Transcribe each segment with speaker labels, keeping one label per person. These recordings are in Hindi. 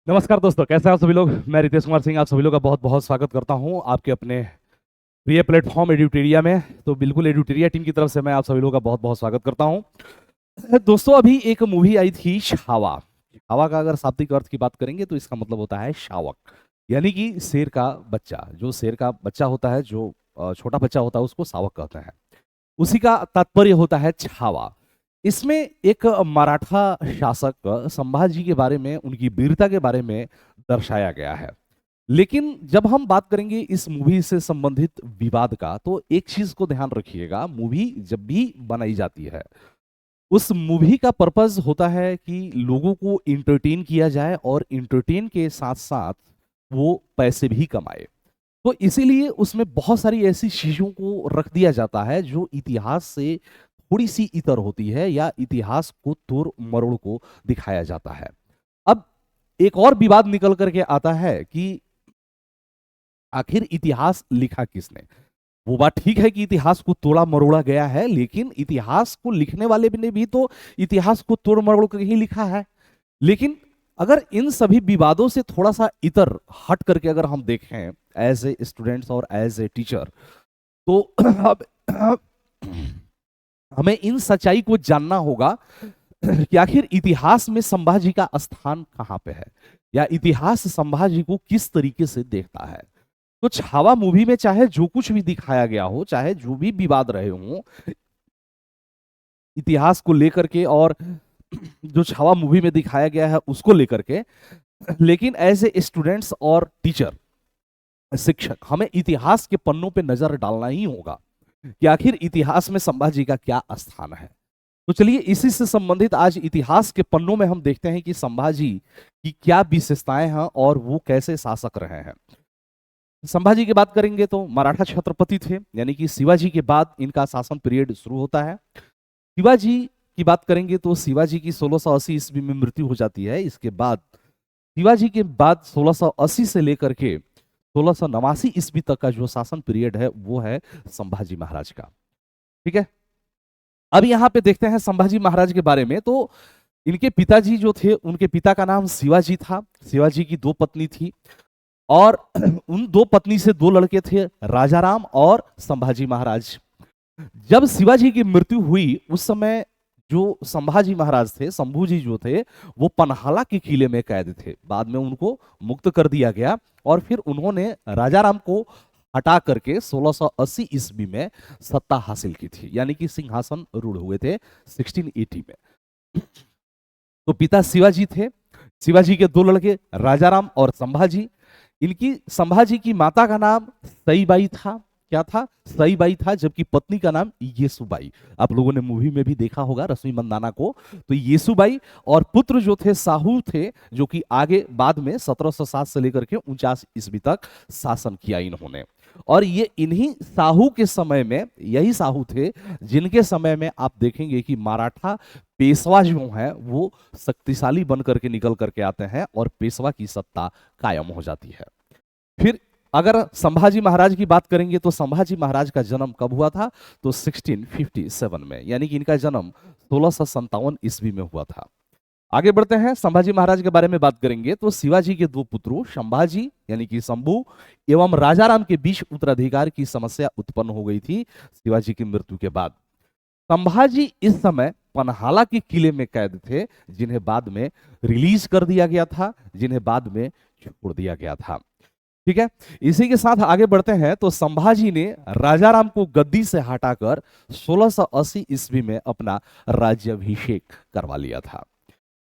Speaker 1: नमस्कार दोस्तों, कैसे हैं आप सभी लोग। मैं रितेश कुमार सिंह आप सभी लोग का बहुत बहुत स्वागत करता हूं आपके अपने प्रिय प्लेटफॉर्म एड्यूटेरिया में। तो बिल्कुल एड्यूटेरिया टीम की तरफ से मैं आप सभी लोगों का बहुत बहुत स्वागत करता हूं। दोस्तों, अभी एक मूवी आई थी छावा। छावा का अगर शाब्दिक अर्थ की बात करेंगे तो इसका मतलब होता है शावक, यानी कि शेर का बच्चा। जो शेर का बच्चा होता है, जो छोटा बच्चा होता है, उसको शावक कहते हैं। उसी का तात्पर्य होता है छावा। इसमें एक मराठा शासक संभाजी के बारे में, उनकी वीरता के बारे में दर्शाया गया है। लेकिन जब हम बात करेंगे इस मूवी से संबंधित विवाद का, तो एक चीज को ध्यान रखिएगा। मूवी जब भी बनाई जाती है, उस मूवी का पर्पस होता है कि लोगों को इंटरटेन किया जाए और इंटरटेन के साथ साथ वो पैसे भी कमाए। तो इसीलिए उसमें बहुत सारी ऐसी चीजों को रख दिया जाता है जो इतिहास से थोड़ी सी इतर होती है, या इतिहास को तोड़ मरोड़ को दिखाया जाता है। अब एक और विवाद निकल करके आता है कि आखिर इतिहास लिखा किसने। वो बात ठीक है कि इतिहास को तोड़ा मरोड़ा गया है, लेकिन इतिहास को लिखने वाले ने भी तो इतिहास को तोड़ मरोड़ कर ही लिखा है। लेकिन अगर इन सभी विवादों से थोड़ा सा इतर हट करके अगर हम देखें, एज ए स्टूडेंट्स और एज ए टीचर, तो अब हमें इन सच्चाई को जानना होगा कि आखिर इतिहास में संभाजी का स्थान कहां पे है, या इतिहास संभाजी को किस तरीके से देखता है। तो छावा मूवी में चाहे जो कुछ भी दिखाया गया हो, चाहे जो भी विवाद रहे हों इतिहास को लेकर के, और जो छावा मूवी में दिखाया गया है उसको लेकर के, लेकिन एज ए स्टूडेंट्स और टीचर, शिक्षक, हमें इतिहास के पन्नों पे नजर डालना ही होगा कि आखिर इतिहास में संभाजी का क्या स्थान है। तो चलिए इसी से संबंधित आज इतिहास के पन्नों में हम देखते हैं कि संभाजी की क्या विशेषताएं हैं और वो कैसे शासक रहे हैं। संभाजी की बात करेंगे तो मराठा छत्रपति थे, यानी कि शिवाजी के बाद इनका शासन पीरियड शुरू होता है। शिवाजी की बात करेंगे तो शिवाजी की 1680 ईस्वी में मृत्यु हो जाती है। इसके बाद शिवाजी के बाद 1680 से लेकर के 1689 ईस्वी तक का जो शासन पीरियड है वो है संभाजी महाराज का। ठीक है, अब यहाँ पे देखते हैं संभाजी महाराज के बारे में। तो इनके पिताजी जो थे, उनके पिता का नाम शिवाजी था। शिवाजी की दो पत्नी थी, और उन दो पत्नी से दो लड़के थे, राजाराम और संभाजी महाराज। जब शिवाजी की मृत्यु हुई उस समय जो संभाजी महाराज थे, शंभूजी जो थे, वो पन्हाला के किले में कैद थे। बाद में उनको मुक्त कर दिया गया, और फिर उन्होंने राजाराम को हटा करके 1680 ईस्वी में सत्ता हासिल की थी, यानी कि सिंहासन रूढ़ हुए थे 1680 में। तो पिता शिवाजी थे, शिवाजी के दो लड़के राजाराम और संभाजी। इनकी संभाजी की माता का नाम सईबाई था। क्या था? सईबाई था। जबकि पत्नी का नाम येसुबाई। आप लोगों ने मूवी में भी देखा होगा रश्मि मंदाना को। तो येसुबाई, और पुत्र जो थे साहू थे, जो कि आगे बाद में 1707 से लेकर के 49 ईस्वी तक शासन किया इन्होंने। और ये इन्हीं साहू के समय में, यही साहू थे जिनके समय में आप देखेंगे कि मराठा पेशवा जो है वो शक्तिशाली बन करके निकल करके आते हैं और पेशवा की सत्ता कायम हो जाती है। फिर अगर संभाजी महाराज की बात करेंगे तो संभाजी महाराज का जन्म कब हुआ था? तो 1657 में, यानी कि इनका जन्म 1657 ईस्वी में हुआ था। आगे बढ़ते हैं, संभाजी महाराज के बारे में बात करेंगे तो शिवाजी के दो पुत्रों संभाजी यानी कि शंभू एवं राजाराम के बीच उत्तराधिकार की समस्या उत्पन्न हो गई थी शिवाजी की मृत्यु के बाद। संभाजी इस समय पन्हाला के किले में कैद थे, जिन्हें बाद में रिलीज कर दिया गया था, जिन्हें बाद में छोड़ दिया गया था। ठीक है, इसी के साथ आगे बढ़ते हैं तो संभाजी ने राजाराम को गद्दी से हटाकर 1680 ईस्वी में अपना राज्याभिषेक करवा लिया था।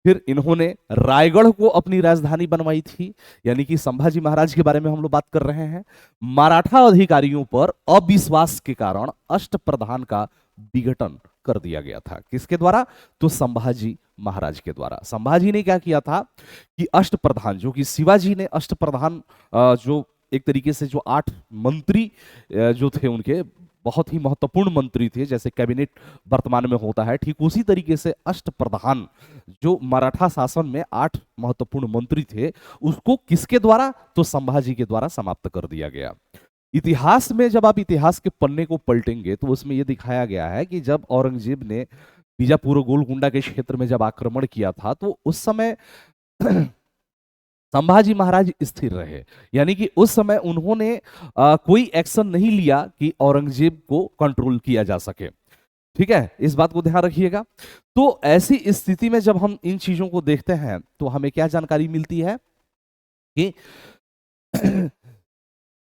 Speaker 1: फिर इन्होंने रायगढ़ को अपनी राजधानी बनवाई थी, यानी कि संभाजी महाराज के बारे में हम लोग बात कर रहे हैं। मराठा अधिकारियों पर अविश्वास के कारण अष्टप्रधान का विघटन कर दिया गया था। किसके द्वारा? तो संभाजी महाराज के द्वारा। संभाजी ने क्या किया था कि अष्टप्रधान, जो कि शिवाजी ने अष्टप्रधान, जो एक तरीके से जो 8 मंत्री जो थे उनके बहुत ही महत्वपूर्ण मंत्री थे, जैसे कैबिनेट वर्तमान में होता है, ठीक उसी तरीके से अष्टप्रधान जो मराठा शासन में 8 महत्वपूर्ण मंत्री थे, उसको किसके द्वारा? तो संभाजी के द्वारा समाप्त कर दिया गया। इतिहास में जब आप इतिहास के पन्ने को पलटेंगे तो उसमें यह दिखाया गया है कि जब औरंगजेब ने बीजापुर गोलकुंडा के क्षेत्र में जब आक्रमण किया था, तो उस समय संभाजी महाराज स्थिर रहे, यानी कि उस समय उन्होंने कोई एक्शन नहीं लिया कि औरंगजेब को कंट्रोल किया जा सके। ठीक है, इस बात को ध्यान रखिएगा। तो ऐसी स्थिति में जब हम इन चीजों को देखते हैं तो हमें क्या जानकारी मिलती है कि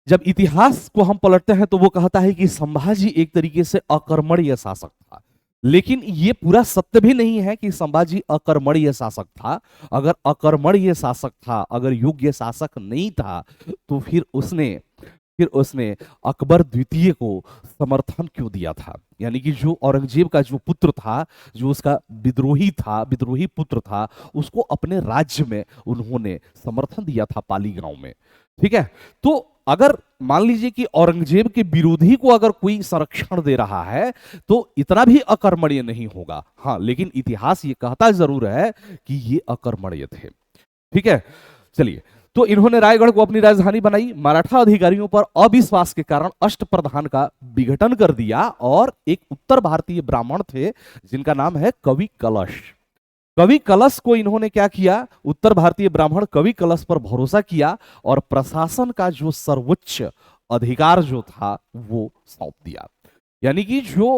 Speaker 1: जब इतिहास को हम पलटते हैं तो वो कहता है कि संभाजी एक तरीके से अकर्मण्य शासक था, लेकिन ये पूरा सत्य भी नहीं है कि संभाजी अकर्मण्य शासक था। अगर अकर्मण्य शासक था, अगर योग्य शासक नहीं था, तो फिर उसने अकबर द्वितीय को समर्थन क्यों दिया था? यानी कि जो औरंगजेब का जो पुत्र था, जो उसका विद्रोही पुत्र था, उसको अपने राज्य में उन्होंने समर्थन दिया था पाली गांव में। ठीक है, तो अगर मान लीजिए कि औरंगजेब के विरोधी को अगर कोई संरक्षण दे रहा है तो इतना भी अकर्मण्य नहीं होगा। हाँ, लेकिन इतिहास ये कहता जरूर है कि ये अकर्मण्य थे। ठीक है, चलिए, तो इन्होंने रायगढ़ को अपनी राजधानी बनाई, मराठा अधिकारियों पर अविश्वास के कारण अष्टप्रधान का विघटन कर दिया, और एक उत्तर भारतीय ब्राह्मण थे जिनका नाम है कवि कलश। कवि कलश को इन्होंने क्या किया? उत्तर भारतीय ब्राह्मण कवि कलश पर भरोसा किया और प्रशासन का जो सर्वोच्च अधिकार जो था वो सौंप दिया। यानी कि जो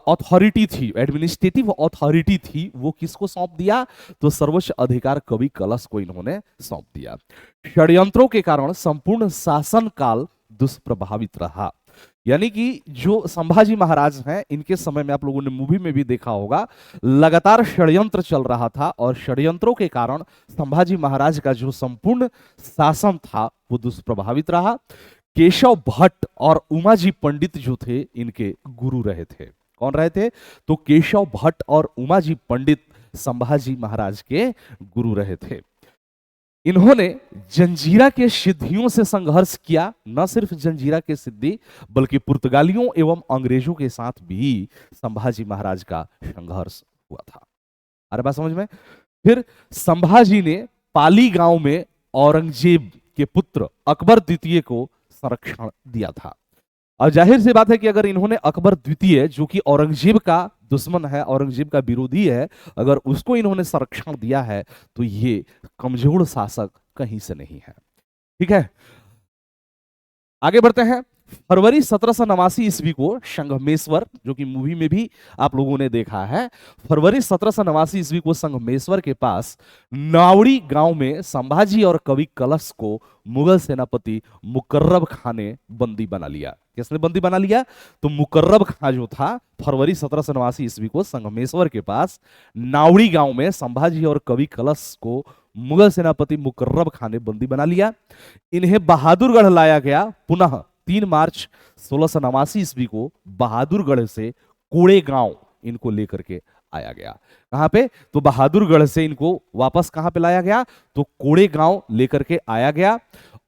Speaker 1: अथॉरिटी थी, एडमिनिस्ट्रेटिव अथॉरिटी थी, वो किसको सौंप दिया? तो सर्वोच्च अधिकार कवि कलश को इन्होंने सौंप दिया। षड्यंत्रों के कारण संपूर्ण शासन काल दुष्प्रभावित रहा। यानी कि जो संभाजी महाराज हैं, इनके समय में आप लोगों ने मूवी में भी देखा होगा, लगातार षड्यंत्र चल रहा था, और षड्यंत्रों के कारण संभाजी महाराज का जो संपूर्ण शासन था वो दुष्प्रभावित रहा। केशव भट्ट और उमाजी पंडित जो थे, इनके गुरु रहे थे। कौन रहे थे? तो केशव भट्ट और उमाजी पंडित संभाजी महाराज के गुरु रहे थे। इन्होंने जंजीरा के सिद्धियों से संघर्ष किया। न सिर्फ जंजीरा के सिद्धि, बल्कि पुर्तगालियों एवं अंग्रेजों के साथ भी संभाजी महाराज का संघर्ष हुआ था। अरे बात समझ में? फिर संभाजी ने पाली गांव में औरंगजेब के पुत्र अकबर द्वितीय को संरक्षण दिया था। और जाहिर सी बात है कि अगर इन्होंने अकबर द्वितीय, जो कि औरंगजेब का दुश्मन है, औरंगजेब का विरोधी है, अगर उसको इन्होंने संरक्षण दिया है तो ये कमजोर शासक कहीं से नहीं है। ठीक है, आगे बढ़ते हैं। फरवरी 1789 ईस्वी को संगमेश्वर, जो कि मूवी में भी आप लोगों ने देखा है, फरवरी 1789 ईस्वी को संगमेश्वर के पास नावड़ी गांव में संभाजी और कवि कलश को मुगल सेनापति मुकर्रब खां ने बंदी बना लिया। किसने बंदी बना लिया? तो मुकर्रब खां जो था, फरवरी 1789 ईस्वी को संगमेश्वर के पास नावड़ी गांव में संभाजी और कवि कलश को मुगल सेनापति मुकर्रब खां ने बंदी बना लिया। इन्हें बहादुरगढ़ लाया गया। पुनः 3 मार्च 1689 ईस्वी को बहादुरगढ़ से कोड़े गांव इनको लेकर के आया गया। कहां पे? तो बहादुरगढ़ से इनको वापस कहां पे लाया गया? तो कोड़े गांव लेकर के आया गया।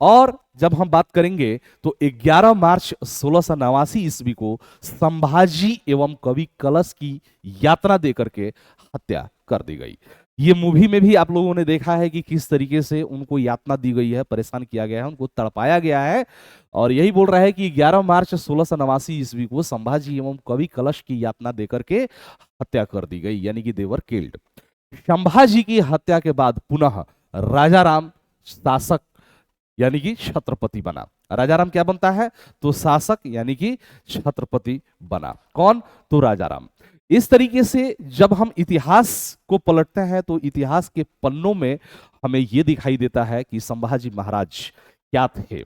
Speaker 1: और जब हम बात करेंगे तो 11 मार्च 1689 ईस्वी को संभाजी एवं कवि कलश की यातना देकर के हत्या कर दी गई। ये मूवी में भी आप लोगों ने देखा है कि किस तरीके से उनको यातना दी गई है, परेशान किया गया है, उनको तड़पाया गया है। और यही बोल रहा है कि 11 मार्च 1689 ईस्वी को संभाजी एवं कवि कलश की यातना देकर के हत्या कर दी गई, यानी कि दे वर किल्ड। संभाजी की हत्या के बाद पुनः राजाराम शासक यानी कि छत्रपति बना। राजाराम क्या बनता है? तो शासक यानी कि छत्रपति बना। कौन? तो राजाराम। इस तरीके से जब हम इतिहास को पलटते हैं तो इतिहास के पन्नों में हमें यह दिखाई देता है कि संभाजी महाराज क्या थे।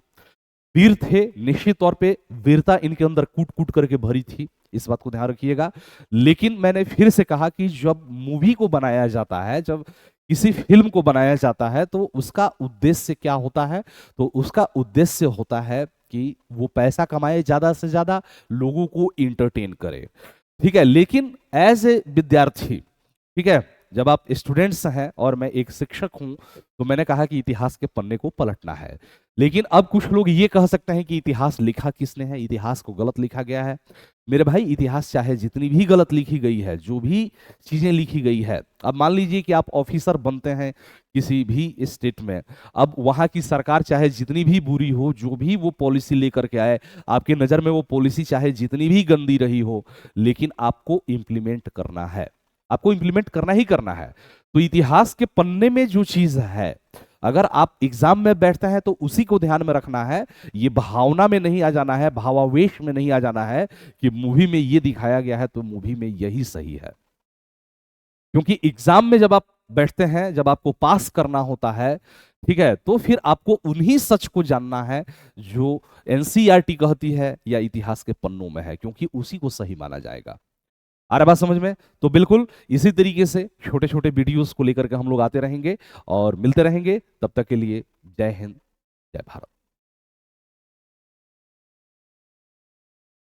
Speaker 1: वीर थे, निश्चित तौर पे वीरता इनके अंदर कूट कूट करके भरी थी, इस बात को ध्यान रखिएगा। लेकिन मैंने फिर से कहा कि जब मूवी को बनाया जाता है, जब किसी फिल्म को बनाया जाता है, तो उसका उद्देश्य क्या होता है? तो उसका उद्देश्य होता है कि वो पैसा कमाए ज्यादा से ज्यादा, लोगों को इंटरटेन करे। ठीक है, लेकिन एज ए विद्यार्थी, ठीक है, जब आप स्टूडेंट्स हैं और मैं एक शिक्षक हूं, तो मैंने कहा कि इतिहास के पन्ने को पलटना है। लेकिन अब कुछ लोग ये कह सकते हैं कि इतिहास लिखा किसने है, इतिहास को गलत लिखा गया है। मेरे भाई, इतिहास चाहे जितनी भी गलत लिखी गई है, जो भी चीजें लिखी गई है, अब मान लीजिए कि आप ऑफिसर बनते हैं किसी भी स्टेट में, अब वहां की सरकार चाहे जितनी भी बुरी हो, जो भी वो पॉलिसी लेकर के आए, आपके नजर में वो पॉलिसी चाहे जितनी भी गंदी रही हो, लेकिन आपको इंप्लीमेंट करना है, आपको इंप्लीमेंट करना ही करना है। तो इतिहास के पन्ने में जो चीज है, अगर आप एग्जाम में बैठते हैं तो उसी को ध्यान में रखना है, ये भावना में नहीं आ जाना है, भावावेश में नहीं आ जाना है कि मूवी में ये दिखाया गया है तो मूवी में यही सही है। क्योंकि एग्जाम में जब आप बैठते हैं, जब आपको पास करना होता है, ठीक है, तो फिर आपको उन्हीं सच को जानना है जो एनसीईआरटी कहती है या इतिहास के पन्नों में है, क्योंकि उसी को सही माना जाएगा। आ रहा बात समझ में? तो बिल्कुल इसी तरीके से छोटे छोटे वीडियोस को लेकर के हम लोग आते रहेंगे और मिलते रहेंगे। तब तक के लिए जय हिंद, जय भारत।